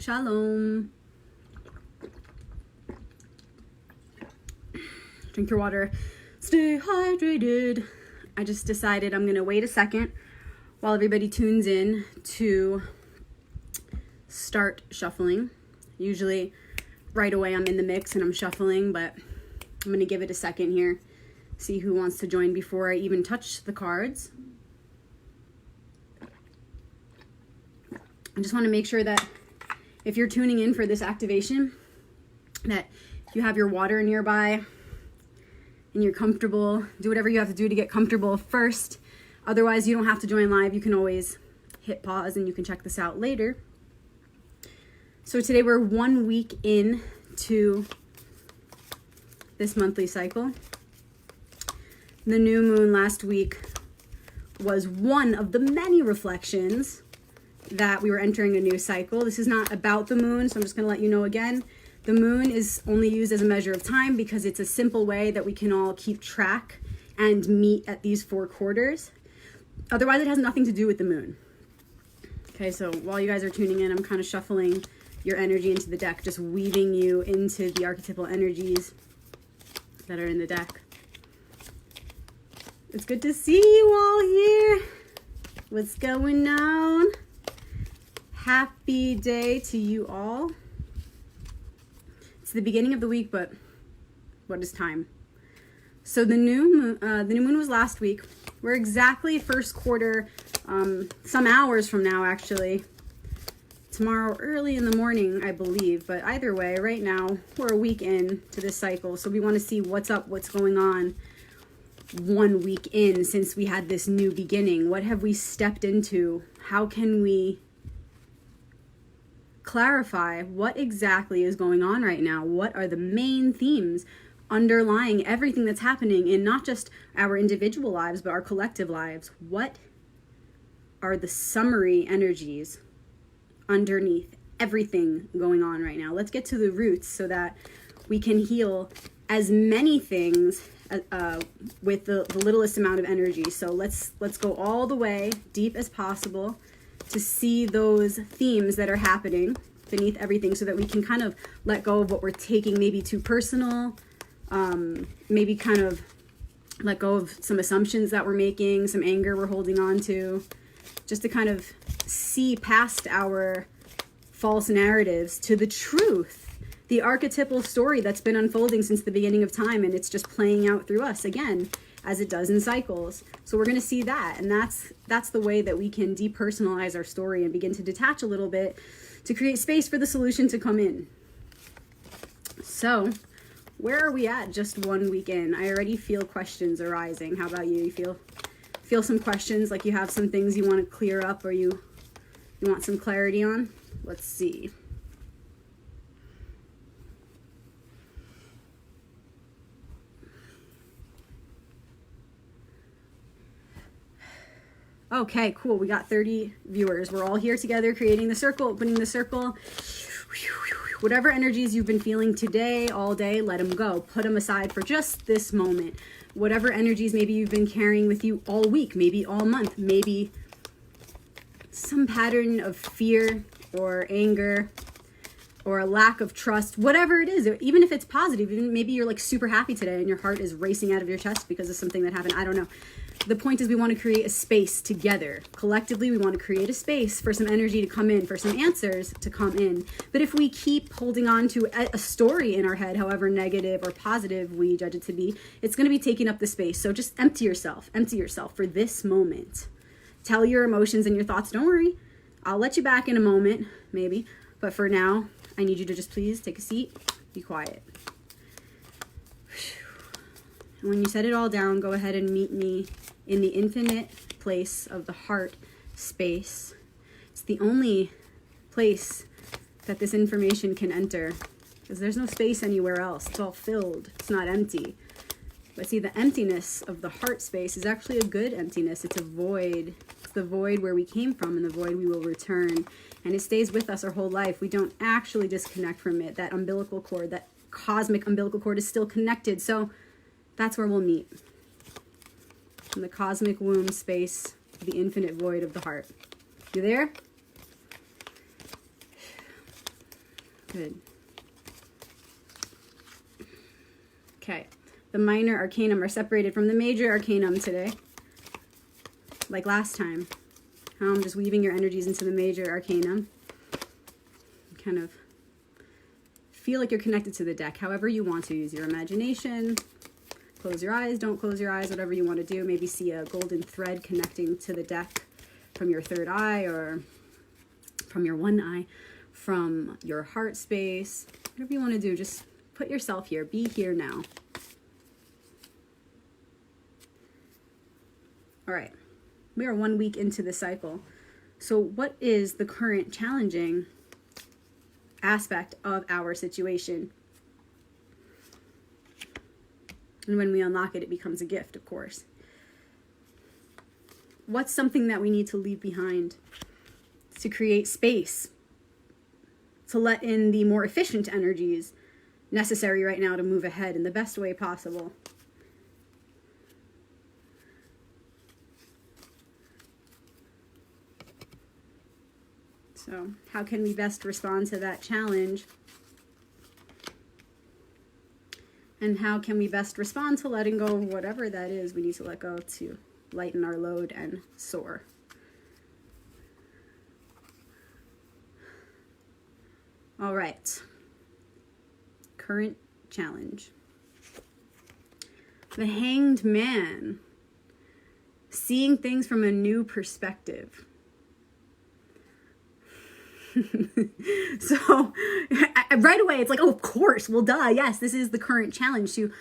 Shalom. Drink your water. Stay hydrated. I just decided I'm going to wait a second while everybody tunes in to start shuffling. Usually right away I'm in the mix and I'm shuffling, but I'm going to give it a second here. See who wants to join before I even touch the cards. I just want to make sure that if you're tuning in for this activation, that you have your water nearby and you're comfortable. Do whatever you have to do to get comfortable first. Otherwise, you don't have to join live. You can always hit pause and you can check this out later. So today we're 1 week in to this monthly cycle. The new moon last week was one of the many reflections that we were entering a new cycle. This is not about the moon, so I'm just going to let you know again. The moon is only used as a measure of time because it's a simple way that we can all keep track and meet at these 4 quarters. Otherwise, it has nothing to do with the moon. Okay, so while you guys are tuning in, I'm kind of shuffling your energy into the deck, just weaving you into the archetypal energies that are in the deck. It's good to see you all here. What's going on? Happy day to you all. It's the beginning of the week, but what is time? So the new moon was last week. We're exactly first quarter, some hours from now actually. Tomorrow early in the morning, I believe. But either way, right now, we're a week in to this cycle. So we want to see what's up, what's going on 1 week in since we had this new beginning. What have we stepped into? How can we clarify what exactly is going on right now? What are the main themes underlying everything that's happening in not just our individual lives, but our collective lives? What are the summary energies underneath everything going on right now? Let's get to the roots so that we can heal as many things with the littlest amount of energy. So let's go all the way deep as possible to see those themes that are happening beneath everything so that we can kind of let go of what we're taking maybe too personal, maybe kind of let go of some assumptions that we're making, some anger we're holding on to, just to kind of see past our false narratives to the truth, the archetypal story that's been unfolding since the beginning of time, and it's just playing out through us again, as it does in cycles. So we're going to see that, and that's the way that we can depersonalize our story and begin to detach a little bit to create space for the solution to come in. So where are we at just 1 week in? I already feel questions arising. How about you? You feel some questions, like you have some things you want to clear up or you want some clarity on? Let's see. Okay, cool. We got 30 viewers. We're all here together creating the circle, opening the circle. Whatever energies you've been feeling today, all day, let them go. Put them aside for just this moment. Whatever energies maybe you've been carrying with you all week, maybe all month, maybe some pattern of fear or anger or a lack of trust, whatever it is, even if it's positive, even maybe you're like super happy today and your heart is racing out of your chest because of something that happened. I don't know. The point is we want to create a space together. Collectively, we want to create a space for some energy to come in, for some answers to come in. But if we keep holding on to a story in our head, however negative or positive we judge it to be, it's going to be taking up the space. So just empty yourself for this moment. Tell your emotions and your thoughts, don't worry, I'll let you back in a moment, maybe. But for now, I need you to just please take a seat, be quiet. And when you set it all down, go ahead and meet me in the infinite place of the heart space. It's the only place that this information can enter, because there's no space anywhere else. It's all filled. It's not empty. But see, the emptiness of the heart space is actually a good emptiness. It's a void. It's the void where we came from and the void we will return. And it stays with us our whole life. We don't actually disconnect from it. That umbilical cord, that cosmic umbilical cord is still connected. So that's where we'll meet. In the cosmic womb space, the infinite void of the heart. You there? Good. Okay. The minor arcanum are separated from the major arcanum today. Like last time. I'm just weaving your energies into the major arcanum. Kind of feel like you're connected to the deck however you want to. Use your imagination. Close your eyes, don't close your eyes, whatever you want to do. Maybe see a golden thread connecting to the deck from your third eye or from your one eye, from your heart space. Whatever you want to do, just put yourself here. Be here now. All right. We are 1 week into the cycle. So what is the current challenging aspect of our situation? And when we unlock it, it becomes a gift, of course. What's something that we need to leave behind to create space, to let in the more efficient energies necessary right now to move ahead in the best way possible? So, how can we best respond to that challenge? And how can we best respond to letting go of whatever that is we need to let go to lighten our load and soar? All right. Current challenge. The Hanged Man. Seeing things from a new perspective. So right away it's like, oh, of course, well, duh, yes, this is the current challenge, to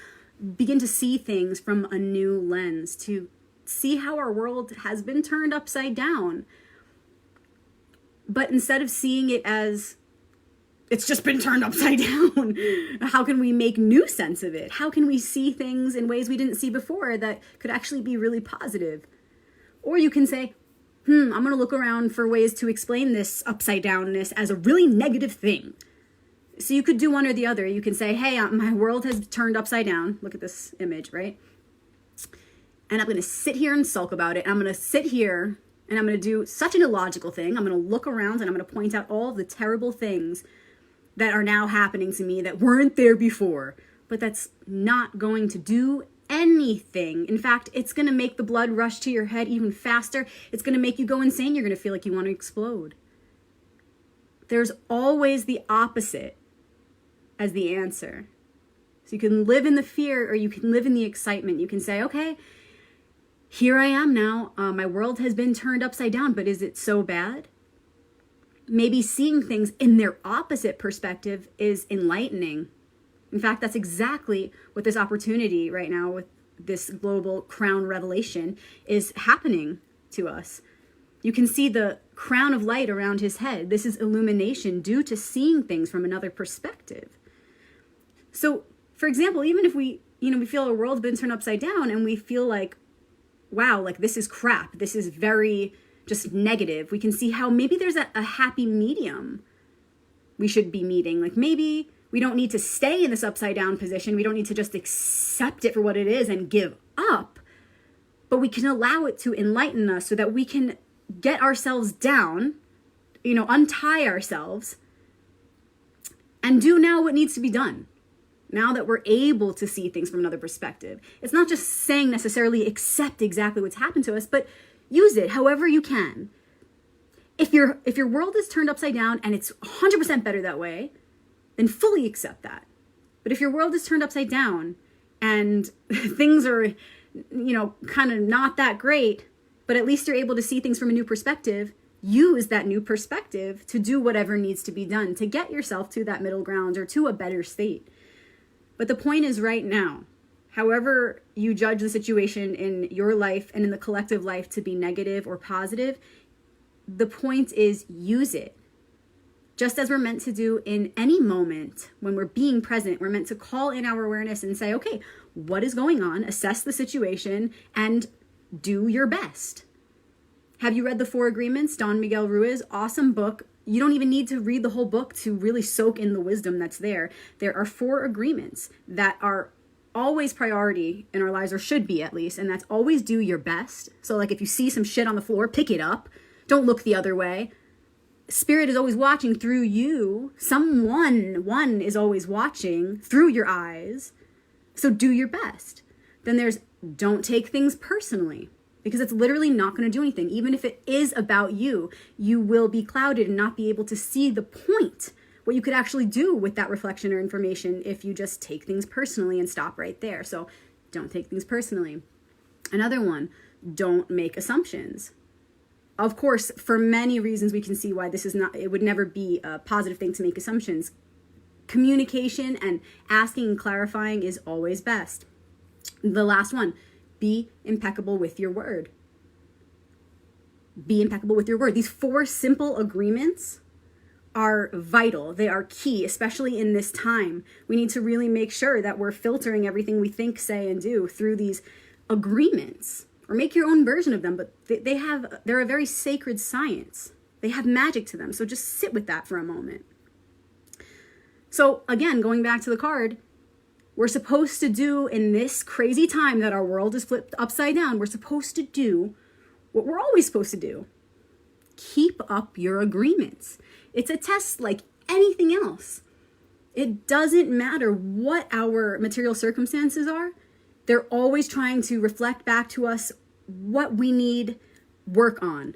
begin to see things from a new lens, to see how our world has been turned upside down. But instead of seeing it as it's just been turned upside down, how can we make new sense of it? How can we see things in ways we didn't see before that could actually be really positive? Or you can say, I'm going to look around for ways to explain this upside downness as a really negative thing. So you could do one or the other. You can say, hey, my world has turned upside down. Look at this image, right? And I'm going to sit here and sulk about it. I'm going to sit here and I'm going to do such an illogical thing. I'm going to look around and I'm going to point out all of the terrible things that are now happening to me that weren't there before. But that's not going to do anything. In fact, it's going to make the blood rush to your head even faster. It's going to make you go insane. You're going to feel like you want to explode. There's always the opposite as the answer. So you can live in the fear or you can live in the excitement. You can say, okay, here I am now. My world has been turned upside down, but is it so bad? Maybe seeing things in their opposite perspective is enlightening. In fact, that's exactly what this opportunity right now with this global crown revelation is happening to us. You can see the crown of light around his head. This is illumination due to seeing things from another perspective. So, for example, even if we feel our world's been turned upside down and we feel like, wow, like this is crap, this is very just negative, we can see how maybe there's a happy medium we should be meeting. Like maybe we don't need to stay in this upside down position. We don't need to just accept it for what it is and give up, but we can allow it to enlighten us so that we can get ourselves down, untie ourselves and do now what needs to be done. Now that we're able to see things from another perspective. It's not just saying necessarily accept exactly what's happened to us, but use it however you can. If your world is turned upside down and it's 100% better that way, then fully accept that. But if your world is turned upside down and things are, kind of not that great, but at least you're able to see things from a new perspective, use that new perspective to do whatever needs to be done to get yourself to that middle ground or to a better state. But the point is right now, however you judge the situation in your life and in the collective life to be negative or positive, the point is use it. Just as we're meant to do in any moment when we're being present, we're meant to call in our awareness and say, okay, what is going on? Assess the situation and do your best. Have you read The Four Agreements? Don Miguel Ruiz, awesome book. You don't even need to read the whole book to really soak in the wisdom that's there. There are 4 agreements that are always priority in our lives, or should be at least, and that's always do your best. So like if you see some shit on the floor, pick it up. Don't look the other way. Spirit is always watching through you. One is always watching through your eyes. So do your best. Then there's don't take things personally, because it's literally not going to do anything. Even if it is about you, you will be clouded and not be able to see the point, what you could actually do with that reflection or information if you just take things personally and stop right there. So don't take things personally. Another one, don't make assumptions. Of course, for many reasons, we can see why it would never be a positive thing to make assumptions. Communication and asking and clarifying is always best. The last one, be impeccable with your word. Be impeccable with your word. These 4 simple agreements are vital. They are key, especially in this time. We need to really make sure that we're filtering everything we think, say, and do through these agreements. Or make your own version of them, but they're a very sacred science. They have magic to them. So just sit with that for a moment. So again, going back to the card, we're supposed to do in this crazy time that our world is flipped upside down, we're supposed to do what we're always supposed to do. Keep up your agreements. It's a test like anything else. It doesn't matter what our material circumstances are. They're always trying to reflect back to us what we need work on.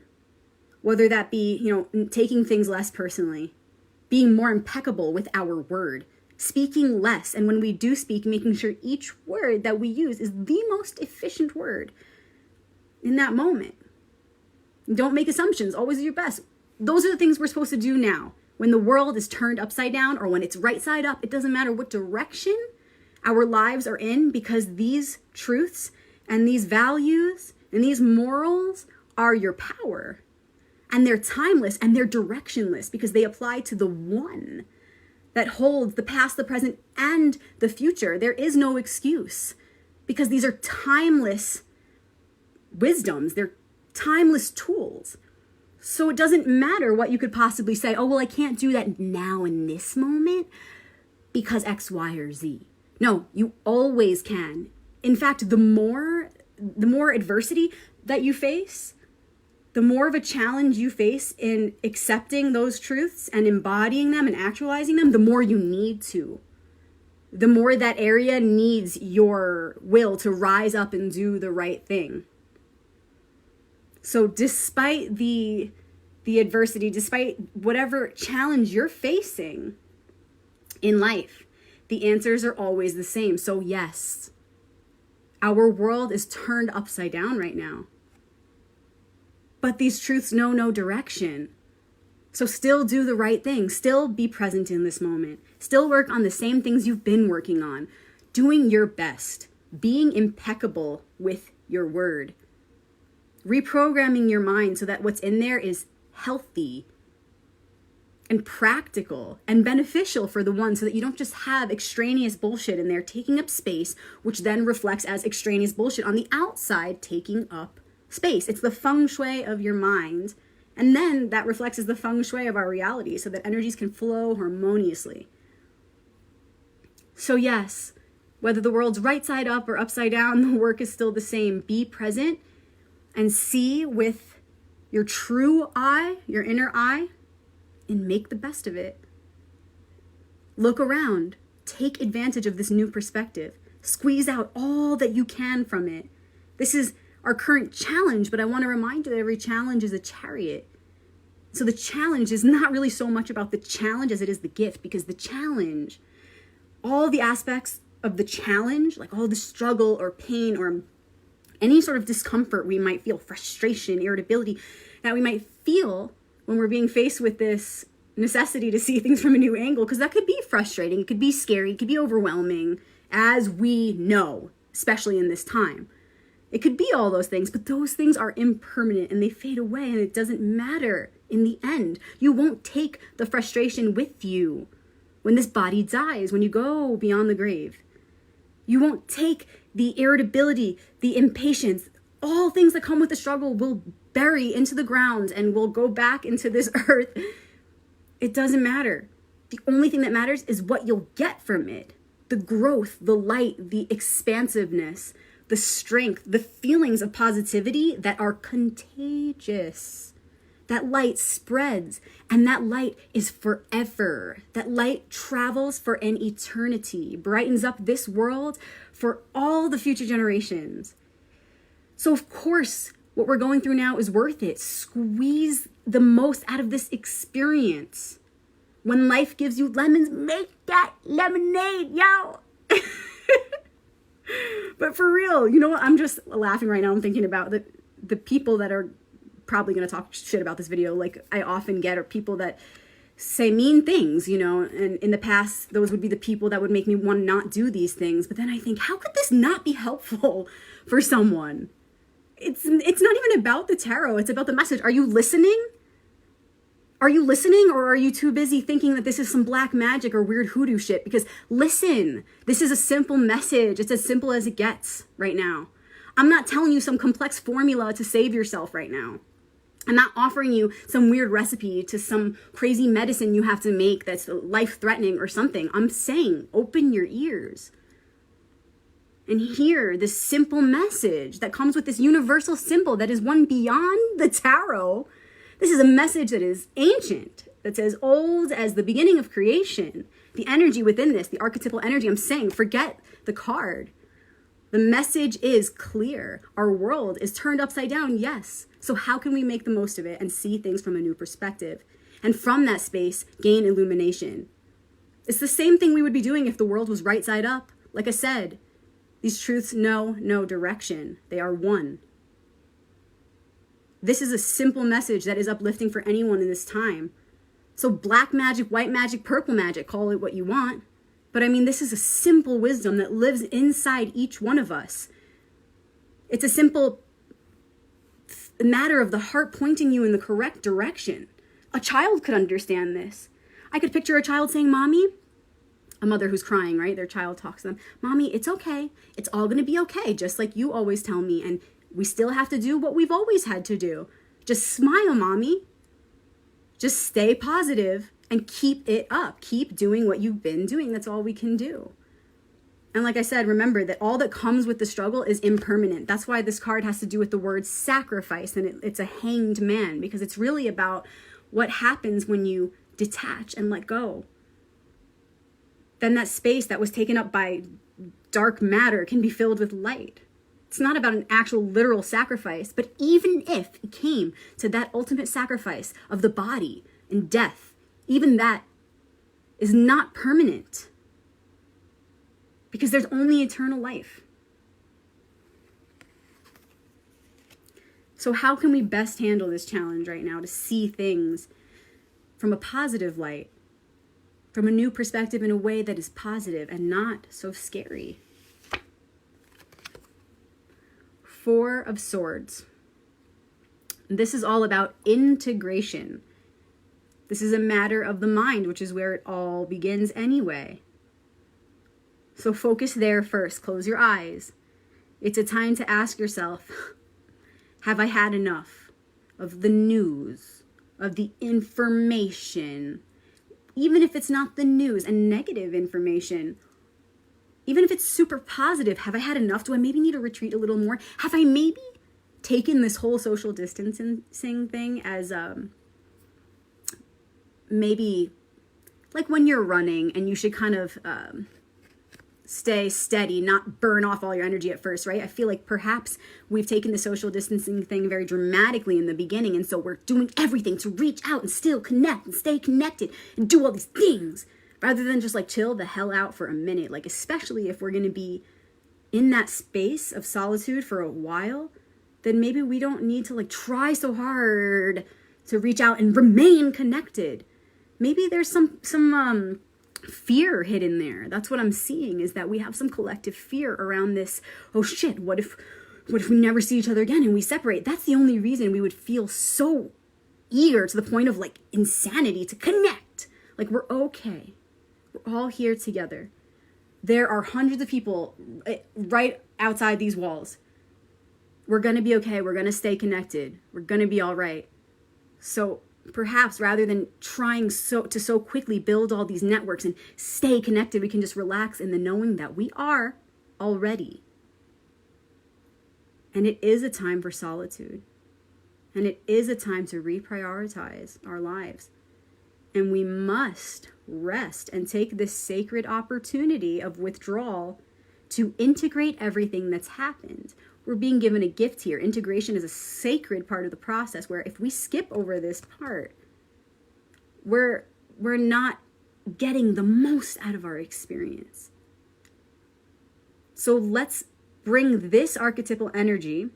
Whether that be, taking things less personally, being more impeccable with our word, speaking less, and when we do speak, making sure each word that we use is the most efficient word in that moment. Don't make assumptions, always do your best. Those are the things we're supposed to do now. When the world is turned upside down or when it's right side up, it doesn't matter what direction our lives are in, because these truths and these values and these morals are your power. And they're timeless and they're directionless because they apply to the one that holds the past, the present, and the future. There is no excuse because these are timeless wisdoms. They're timeless tools. So it doesn't matter what you could possibly say. Oh, well, I can't do that now in this moment because X, Y, or Z. No, you always can. In fact, the more adversity that you face, the more of a challenge you face in accepting those truths and embodying them and actualizing them, the more you need to. The more that area needs your will to rise up and do the right thing. So despite the adversity, despite whatever challenge you're facing in life, the answers are always the same. So yes, our world is turned upside down right now. But these truths know no direction. So still do the right thing. Still be present in this moment. Still work on the same things you've been working on. Doing your best. Being impeccable with your word. Reprogramming your mind so that what's in there is healthy and practical and beneficial for the one, so that you don't just have extraneous bullshit in there taking up space, which then reflects as extraneous bullshit on the outside taking up space. It's the feng shui of your mind, and then that reflects as the feng shui of our reality, so that energies can flow harmoniously. So yes, whether the world's right side up or upside down, the work is still the same. Be present and see with your true eye, your inner eye, and make the best of it. Look around. Take advantage of this new perspective. Squeeze out all that you can from it. This is our current challenge, but I want to remind you that every challenge is a chariot. So the challenge is not really so much about the challenge as it is the gift, because the challenge, all the aspects of the challenge, like all the struggle or pain or any sort of discomfort we might feel, frustration, irritability, that we might feel when we're being faced with this necessity to see things from a new angle, because that could be frustrating, it could be scary, it could be overwhelming, as we know, especially in this time. It could be all those things, but those things are impermanent and they fade away, and it doesn't matter in the end. You won't take the frustration with you when this body dies, when you go beyond the grave. You won't take the irritability, the impatience, all things that come with the struggle will bury into the ground and will go back into this earth. It doesn't matter. The only thing that matters is what you'll get from it. The growth, the light, the expansiveness, the strength, the feelings of positivity that are contagious, That light spreads, and that light is forever. That light travels for an eternity, brightens up this world for all the future generations. So of course, what we're going through now is worth it. Squeeze the most out of this experience. When life gives you lemons, make that lemonade, yo. But for real, you know what? I'm just laughing right now. I'm thinking about the people that are probably going to talk shit about this video, like I often get, are people that say mean things, you know, and in the past, those would be the people that would make me want to not do these things. But then I think, how could this not be helpful for someone? It's not even about the tarot. It's about the message. Are you listening? Are you listening, or are you too busy thinking that this is some black magic or weird hoodoo shit? Because listen, this is a simple message. It's as simple as it gets right now. I'm not telling you some complex formula to save yourself right now. I'm not offering you some weird recipe to some crazy medicine you have to make that's life-threatening or something. I'm saying open your ears and hear this simple message that comes with this universal symbol that is one beyond the tarot. This is a message that is ancient, that's as old as the beginning of creation. The energy within this, the archetypal energy, I'm saying, forget the card. The message is clear. Our world is turned upside down, yes. So how can we make the most of it and see things from a new perspective? And from that space, gain illumination. It's the same thing we would be doing if the world was right side up. Like I said, these truths know no direction. They are one. This is a simple message that is uplifting for anyone in this time. So black magic, white magic, purple magic, call it what you want. But I mean, this is a simple wisdom that lives inside each one of us. It's a simple matter of the heart pointing you in the correct direction. A child could understand this. I could picture a child saying, Mommy, a mother who's crying, right? Their child talks to them. Mommy, it's okay. It's all going to be okay, just like you always tell me. And we still have to do what we've always had to do. Just smile, Mommy. Just stay positive and keep it up. Keep doing what you've been doing. That's all we can do. And like I said, remember that all that comes with the struggle is impermanent. That's why this card has to do with the word sacrifice, and it's a hanged man, because it's really about what happens when you detach and let go. Then that space that was taken up by dark matter can be filled with light. It's not about an actual literal sacrifice, but even if it came to that ultimate sacrifice of the body and death, even that is not permanent, because there's only eternal life. So how can we best handle this challenge right now to see things from a positive light, from a new perspective in a way that is positive and not so scary? Four of Swords. This is all about integration. This is a matter of the mind, which is where it all begins anyway. So focus there first. Close your eyes. It's a time to ask yourself, have I had enough of the news, of the information? Even if it's not the news and negative information, even if it's super positive, have I had enough? Do I maybe need to retreat a little more? Have I maybe taken this whole social distancing thing as maybe like when you're running and you should kind of stay steady, not burn off all your energy at first, right? I feel like perhaps we've taken the social distancing thing very dramatically in the beginning, and so we're doing everything to reach out and still connect and stay connected and do all these things, rather than just like chill the hell out for a minute. Like, especially if we're going to be in that space of solitude for a while, then maybe we don't need to like try so hard to reach out and remain connected. Maybe there's some fear hidden there. That's what I'm seeing, is that we have some collective fear around this. Oh shit, what if we never see each other again and we separate? That's the only reason we would feel so eager to the point of like insanity to connect. Like, we're okay. We're all here together. There are hundreds of people right outside these walls. We're going to be okay. We're going to stay connected. We're going to be all right. So perhaps rather than trying to so quickly build all these networks and stay connected, we can just relax in the knowing that we are already. And it is a time for solitude. And it is a time to reprioritize our lives. And we must rest and take this sacred opportunity of withdrawal to integrate everything that's happened. We're being given a gift here. Integration is a sacred part of the process where if we skip over this part, we're not getting the most out of our experience. So let's bring this archetypal energy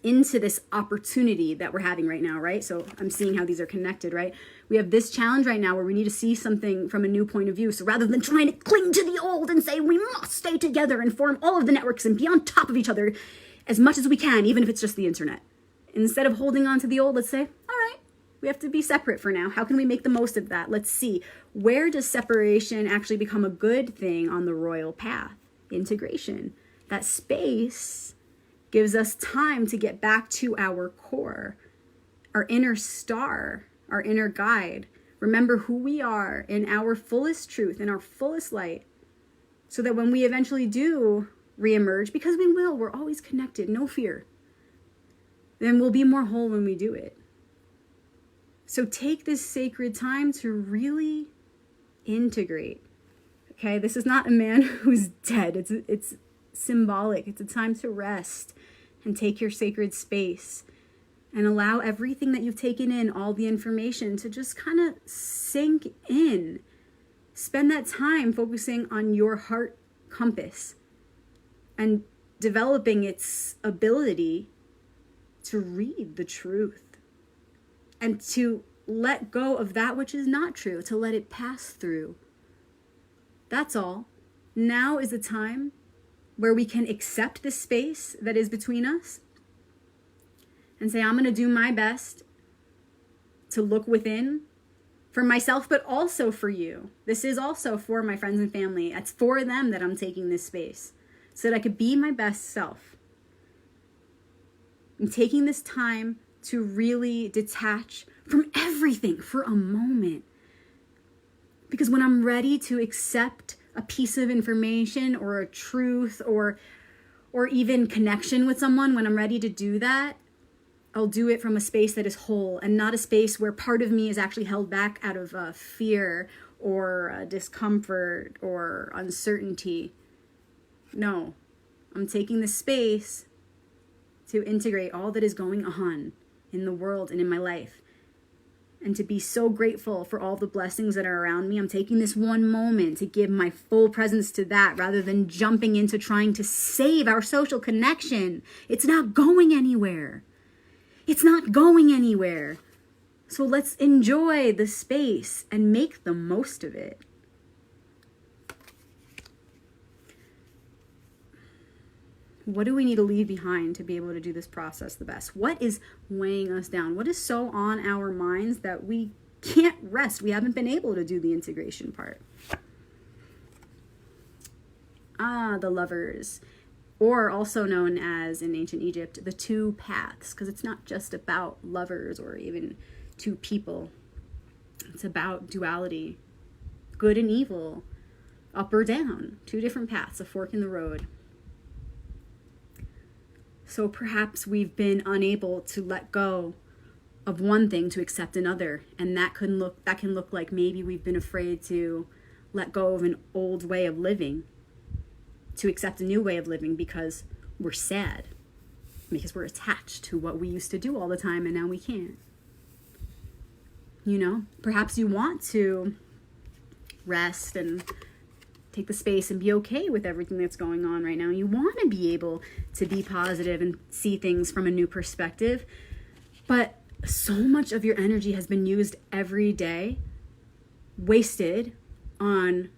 into this opportunity that we're having right now, right? So I'm seeing how these are connected, right? We have this challenge right now where we need to see something from a new point of view. So rather than trying to cling to the old and say we must stay together and form all of the networks and be on top of each other as much as we can, even if it's just the internet. Instead of holding on to the old, let's say, all right, we have to be separate for now. How can we make the most of that? Let's see. Where does separation actually become a good thing on the royal path? Integration. That space gives us time to get back to our core, our inner star, our inner guide. Remember who we are in our fullest truth, in our fullest light, so that when we eventually do reemerge, because we will, we're always connected, no fear, then we'll be more whole when we do it. So take this sacred time to really integrate. Okay, this is not a man who's dead. It's symbolic. It's a time to rest and take your sacred space and allow everything that you've taken in, all the information, to just kind of sink in. Spend that time focusing on your heart compass and developing its ability to read the truth and to let go of that which is not true, to let it pass through. That's all. Now is the time where we can accept the space that is between us and say, I'm going to do my best to look within for myself, but also for you. This is also for my friends and family. It's for them that I'm taking this space so that I could be my best self. I'm taking this time to really detach from everything for a moment. Because when I'm ready to accept a piece of information or a truth or even connection with someone, when I'm ready to do that, I'll do it from a space that is whole and not a space where part of me is actually held back out of fear or discomfort or uncertainty. No, I'm taking the space to integrate all that is going on in the world and in my life, and to be so grateful for all the blessings that are around me. I'm taking this one moment to give my full presence to that rather than jumping into trying to save our social connection. It's not going anywhere. It's not going anywhere. So let's enjoy the space and make the most of it. What do we need to leave behind to be able to do this process the best? What is weighing us down? What is so on our minds that we can't rest? We haven't been able to do the integration part. The lovers, or also known as in ancient Egypt, the two paths, because it's not just about lovers or even two people. It's about duality, good and evil, up or down, two different paths, a fork in the road. So perhaps we've been unable to let go of one thing to accept another. And that can look like maybe we've been afraid to let go of an old way of living to accept a new way of living because we're sad, because we're attached to what we used to do all the time and now we can't. You know, perhaps you want to rest and take the space and be okay with everything that's going on right now. You want to be able to be positive and see things from a new perspective. But so much of your energy has been used every day, wasted on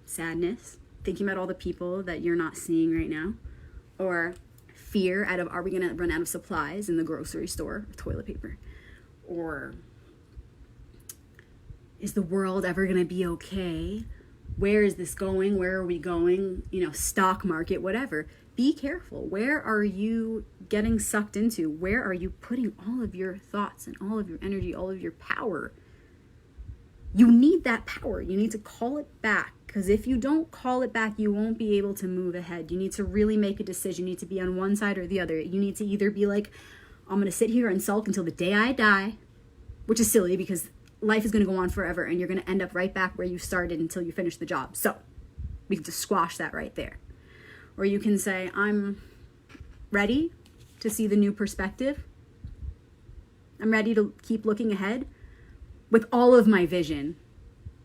sadness, thinking about all the people that you're not seeing right now, or fear out of, are we going to run out of supplies in the grocery store, toilet paper, or is the world ever going to be okay? Where is this going? Where are we going? You know, stock market, whatever. Be careful. Where are you getting sucked into? Where are you putting all of your thoughts and all of your energy, all of your power? You need that power. You need to call it back, because if you don't call it back, you won't be able to move ahead. You need to really make a decision. You need to be on one side or the other. You need to either be like I'm going to sit here and sulk until the day I die, which is silly because life is going to go on forever and you're going to end up right back where you started until you finish the job. So we can just squash that right there. Or you can say, I'm ready to see the new perspective. I'm ready to keep looking ahead with all of my vision.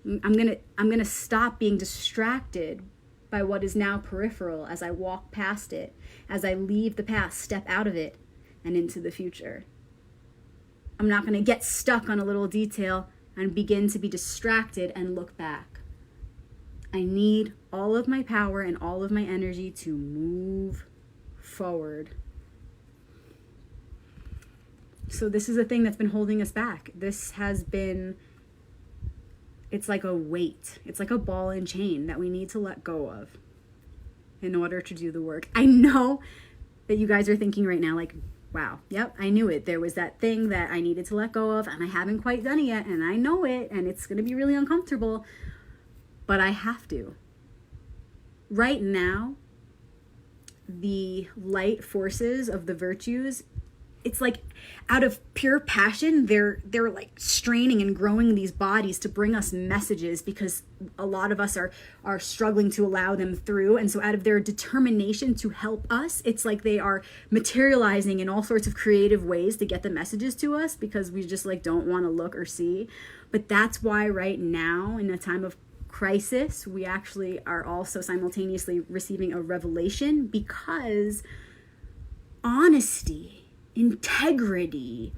I'm going to stop being distracted by what is now peripheral as I walk past it, as I leave the past, step out of it and into the future. I'm not going to get stuck on a little detail and begin to be distracted and look back. I need all of my power and all of my energy to move forward. So this is a thing that's been holding us back. This has been, it's like a weight. It's like a ball and chain that we need to let go of in order to do the work. I know that you guys are thinking right now, like, wow, yep, I knew it. There was that thing that I needed to let go of and I haven't quite done it yet and I know it and it's going to be really uncomfortable, but I have to. Right now, the light forces of the virtues, it's like out of pure passion, they're like straining and growing these bodies to bring us messages because a lot of us are struggling to allow them through. And so out of their determination to help us, it's like they are materializing in all sorts of creative ways to get the messages to us because we just like don't want to look or see. But that's why right now, in a time of crisis, we actually are also simultaneously receiving a revelation because honesty, integrity,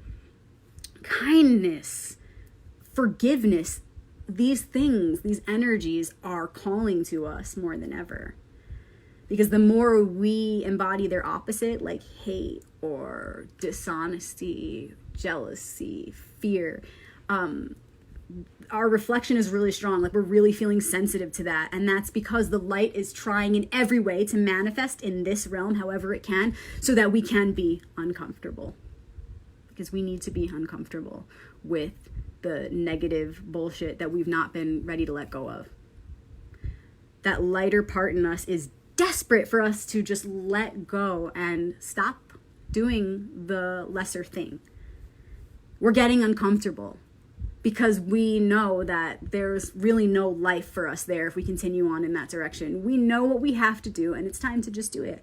kindness, forgiveness, these things, these energies are calling to us more than ever. Because the more we embody their opposite, like hate or dishonesty, jealousy, fear, our reflection is really strong. Like we're really feeling sensitive to that. And that's because the light is trying in every way to manifest in this realm, however it can, so that we can be uncomfortable. Because we need to be uncomfortable with the negative bullshit that we've not been ready to let go of. That lighter part in us is desperate for us to just let go and stop doing the lesser thing. We're getting uncomfortable because we know that there's really no life for us there if we continue on in that direction. We know what we have to do, and it's time to just do it.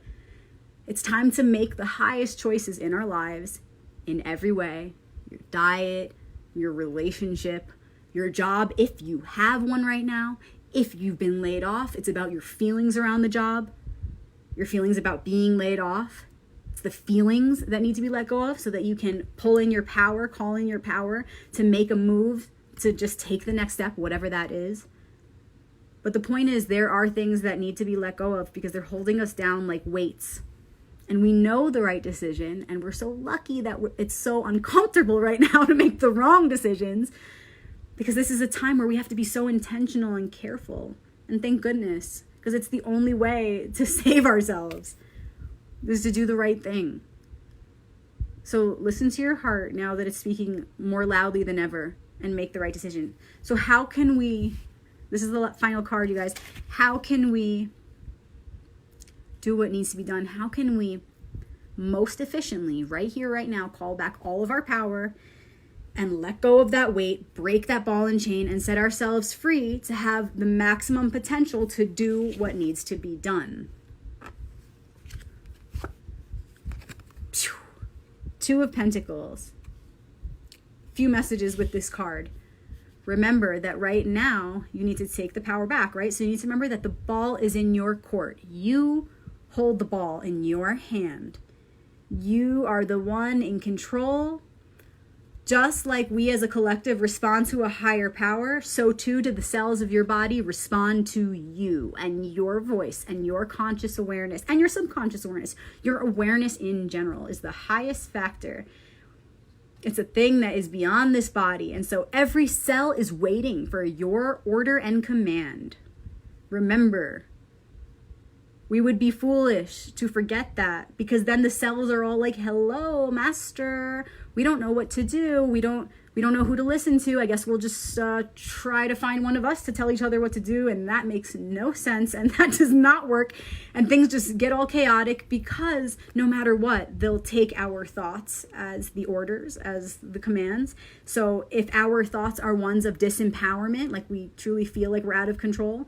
It's time to make the highest choices in our lives in every way. Your diet, your relationship, your job, if you have one right now. If you've been laid off, it's about your feelings around the job, your feelings about being laid off. It's the feelings that need to be let go of so that you can pull in your power, call in your power to make a move, to just take the next step, whatever that is. But the point is, there are things that need to be let go of because they're holding us down like weights. And we know the right decision, and we're so lucky that it's so uncomfortable right now to make the wrong decisions, because this is a time where we have to be so intentional and careful. And thank goodness, because it's the only way to save ourselves, is to do the right thing. So listen to your heart now that it's speaking more loudly than ever, and make the right decision. So how can we, this is the final card, you guys, how can we do what needs to be done? How can we most efficiently, right here, right now, call back all of our power and let go of that weight, break that ball and chain, and set ourselves free to have the maximum potential to do what needs to be done? Two of Pentacles. Few messages with this card. Remember that right now you need to take the power back, right? So you need to remember that the ball is in your court. You hold the ball in your hand. You are the one in control. Just like we as a collective respond to a higher power, so too do the cells of your body respond to you and your voice and your conscious awareness and your subconscious awareness. Your awareness in general is the highest factor. It's a thing that is beyond this body. And so every cell is waiting for your order and command. Remember, we would be foolish to forget that, because then the cells are all like, hello, master. We don't know what to do. We don't we don't know who to listen to. I guess we'll just try to find one of us to tell each other what to do. And that makes no sense. And that does not work. And things just get all chaotic because no matter what, they'll take our thoughts as the orders, as the commands. So if our thoughts are ones of disempowerment, like we truly feel like we're out of control,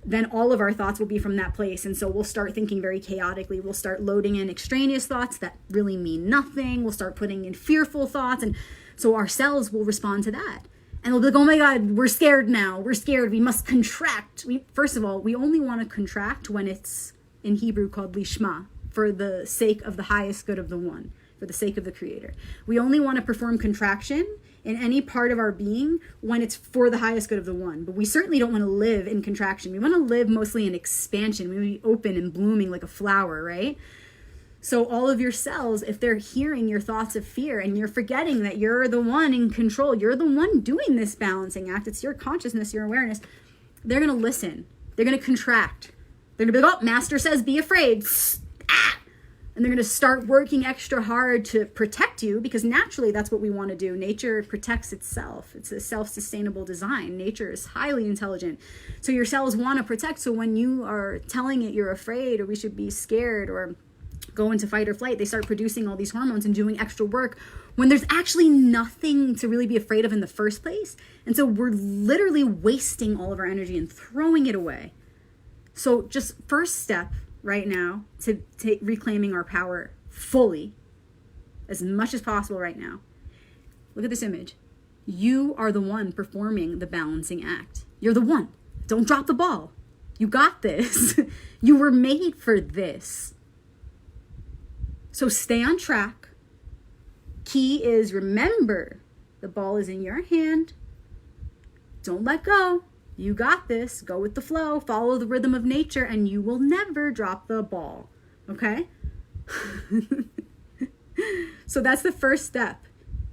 then all of our thoughts will be from that place. And so we'll start thinking very chaotically. We'll start loading in extraneous thoughts that really mean nothing. We'll start putting in fearful thoughts. And so our cells will respond to that. And they'll be like, oh my God, we're scared now. We're scared. We must contract. First of all, we only want to contract when it's in Hebrew called lishma, for the sake of the highest good of the one, for the sake of the creator. We only want to perform contraction in any part of our being when it's for the highest good of the one. But we certainly don't want to live in contraction. We want to live mostly in expansion. We want to be open and blooming like a flower, right? So all of your cells, if they're hearing your thoughts of fear and you're forgetting that you're the one in control, you're the one doing this balancing act, it's your consciousness, your awareness, they're going to listen. They're going to contract. They're going to be like, oh, master says be afraid. And they're going to start working extra hard to protect you, because naturally that's what we want to do. Nature protects itself. It's a self-sustainable design. Nature is highly intelligent. So your cells want to protect. So when you are telling it you're afraid, or we should be scared, or go into fight or flight, they start producing all these hormones and doing extra work when there's actually nothing to really be afraid of in the first place. And so we're literally wasting all of our energy and throwing it away. So just first step right now to reclaiming our power fully, as much as possible right now. Look at this image. You are the one performing the balancing act. You're the one. Don't drop the ball. You got this. You were made for this. So stay on track. Key is, remember, the ball is in your hand. Don't let go. You got this. Go with the flow. Follow the rhythm of nature, and you will never drop the ball. Okay? So that's the first step.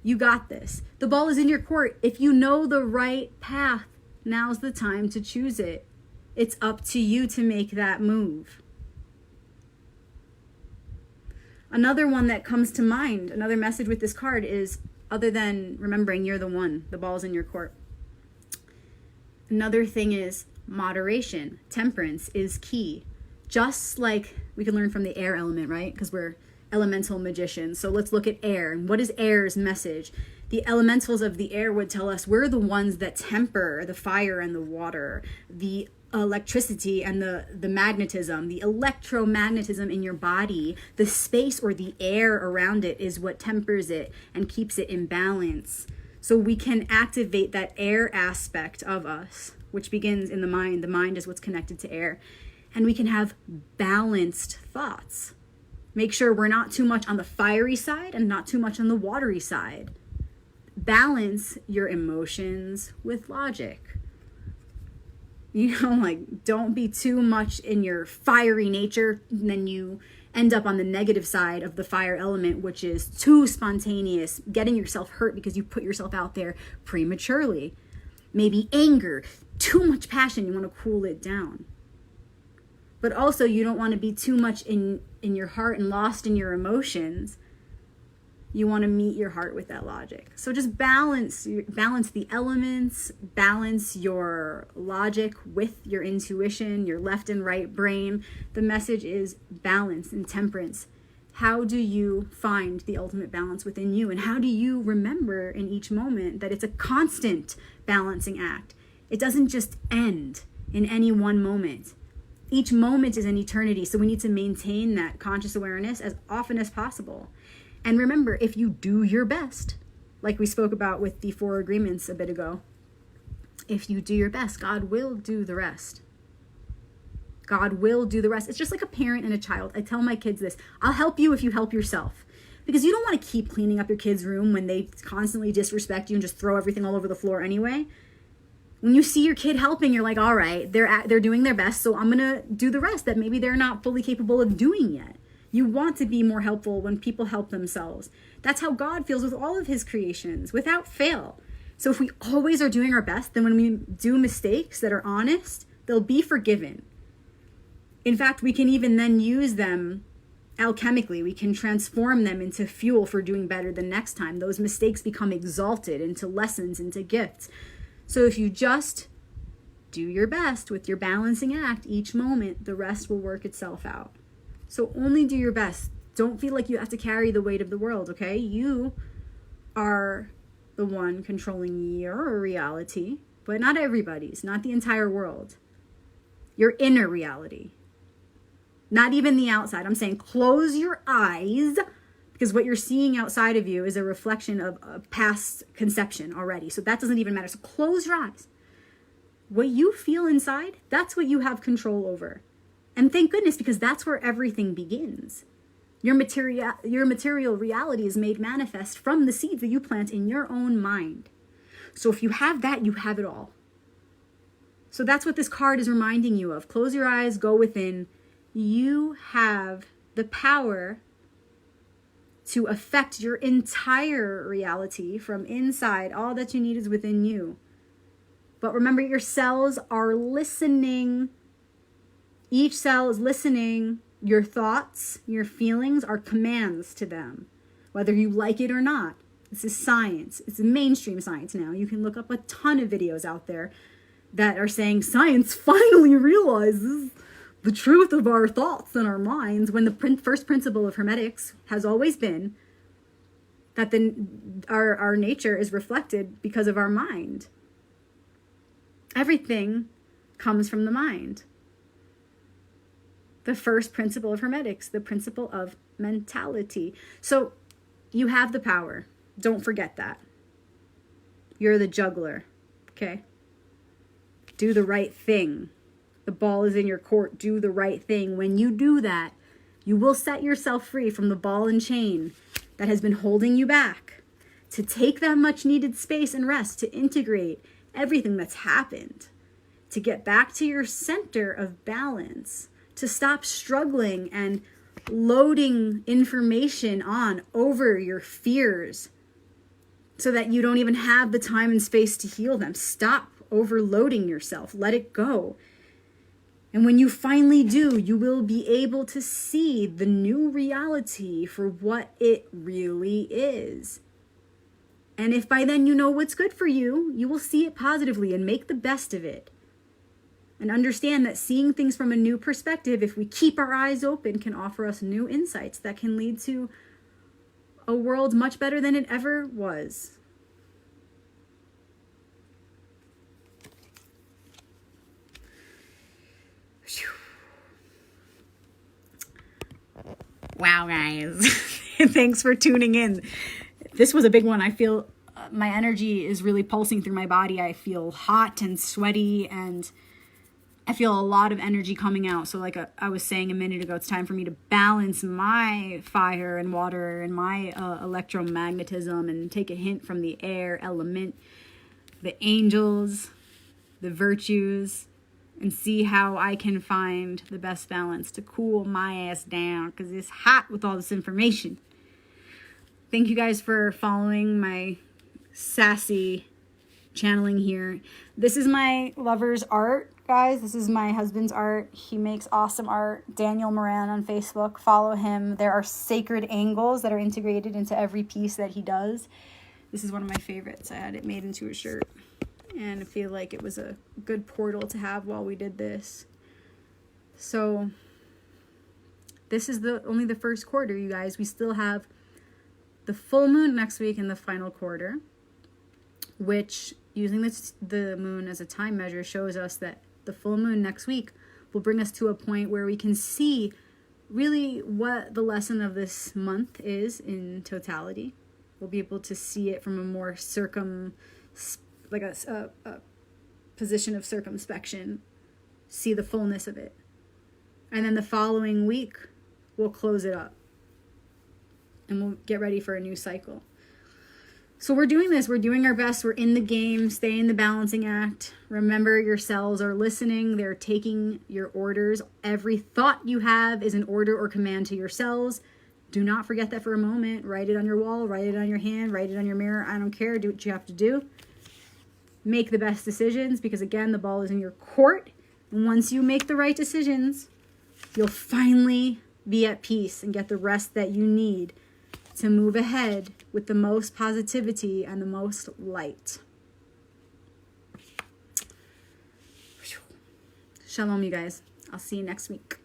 You got this. The ball is in your court. If you know the right path, now's the time to choose it. It's up to you to make that move. Another one that comes to mind, another message with this card is, other than remembering you're the one, the ball's in your court. Another thing is moderation. Temperance is key. Just like we can learn from the air element, right? Because we're elemental magicians. So let's look at air. And what is air's message? The elementals of the air would tell us we're the ones that temper the fire and the water, the electricity and the magnetism, the electromagnetism in your body. The space or the air around it is what tempers it and keeps it in balance. So we can activate that air aspect of us, which begins in the mind. The mind is what's connected to air. And we can have balanced thoughts. Make sure we're not too much on the fiery side and not too much on the watery side. Balance your emotions with logic. You know, like, don't be too much in your fiery nature, and then you end up on the negative side of the fire element, which is too spontaneous, getting yourself hurt because you put yourself out there prematurely. Maybe anger, too much passion, you want to cool it down. But also you don't want to be too much in your heart and lost in your emotions. You want to meet your heart with that logic. So just balance the elements, balance your logic with your intuition, your left and right brain. The message is balance and temperance. How do you find the ultimate balance within you? And how do you remember in each moment that it's a constant balancing act? It doesn't just end in any one moment. Each moment is an eternity, so we need to maintain that conscious awareness as often as possible. And remember, if you do your best, like we spoke about with the 4 agreements a bit ago, if you do your best, God will do the rest. God will do the rest. It's just like a parent and a child. I tell my kids this: I'll help you if you help yourself. Because you don't want to keep cleaning up your kid's room when they constantly disrespect you and just throw everything all over the floor anyway. When you see your kid helping, you're like, all right, they're doing their best, so I'm going to do the rest that maybe they're not fully capable of doing yet. You want to be more helpful when people help themselves. That's how God feels with all of his creations, without fail. So if we always are doing our best, then when we do mistakes that are honest, they'll be forgiven. In fact, we can even then use them alchemically. We can transform them into fuel for doing better the next time. Those mistakes become exalted into lessons, into gifts. So if you just do your best with your balancing act each moment, the rest will work itself out. So only do your best. Don't feel like you have to carry the weight of the world, okay? You are the one controlling your reality, but not everybody's, not the entire world. Your inner reality. Not even the outside. I'm saying close your eyes, because what you're seeing outside of you is a reflection of a past conception already. So that doesn't even matter. So close your eyes. What you feel inside, that's what you have control over. And thank goodness, because that's where everything begins. Your material reality is made manifest from the seeds that you plant in your own mind. So if you have that, you have it all. So that's what this card is reminding you of. Close your eyes, go within. You have the power to affect your entire reality from inside. All that you need is within you. But remember, your cells are listening. Each cell is listening. Your thoughts, your feelings are commands to them, whether you like it or not. This is science. It's mainstream science now. You can look up a ton of videos out there that are saying science finally realizes the truth of our thoughts and our minds, when the first principle of hermetics has always been that our nature is reflected because of our mind. Everything comes from the mind. The first principle of hermetics, the principle of mentality. So you have the power. Don't forget that. You're the juggler, okay? Do the right thing. The ball is in your court. Do the right thing. When you do that, you will set yourself free from the ball and chain that has been holding you back, to take that much needed space and rest, to integrate everything that's happened, to get back to your center of balance, to stop struggling and loading information on over your fears so that you don't even have the time and space to heal them. Stop overloading yourself. Let it go. And when you finally do, you will be able to see the new reality for what it really is. And if by then you know what's good for you, you will see it positively and make the best of it. And understand that seeing things from a new perspective, if we keep our eyes open, can offer us new insights that can lead to a world much better than it ever was. Wow, guys. Thanks for tuning in. This was a big one. I feel my energy is really pulsing through my body. I feel hot and sweaty, and I feel a lot of energy coming out. So like I was saying a minute ago, it's time for me to balance my fire and water and my electromagnetism, and take a hint from the air element, the angels, the virtues, and see how I can find the best balance to cool my ass down, because it's hot with all this information. Thank you guys for following my sassy channeling here. This is my lover's art, guys. This is my husband's art. He makes awesome art. Daniel Moran on Facebook. Follow him. There are sacred angles that are integrated into every piece that he does. This is one of my favorites. I had it made into a shirt, and I feel like it was a good portal to have while we did this. So this is only the first quarter, you guys. We still have the full moon next week in the final quarter, which, using the moon as a time measure, shows us that the full moon next week will bring us to a point where we can see really what the lesson of this month is in totality. We'll be able to see it from a more a position of circumspection, see the fullness of it. And then the following week, we'll close it up, and we'll get ready for a new cycle. So we're doing this. We're doing our best. We're in the game. Stay in the balancing act. Remember, your cells are listening. They're taking your orders. Every thought you have is an order or command to your cells. Do not forget that for a moment. Write it on your wall. Write it on your hand. Write it on your mirror. I don't care. Do what you have to do. Make the best decisions, because, again, the ball is in your court. And once you make the right decisions, you'll finally be at peace and get the rest that you need to move ahead with the most positivity and the most light. Shalom, you guys. I'll see you next week.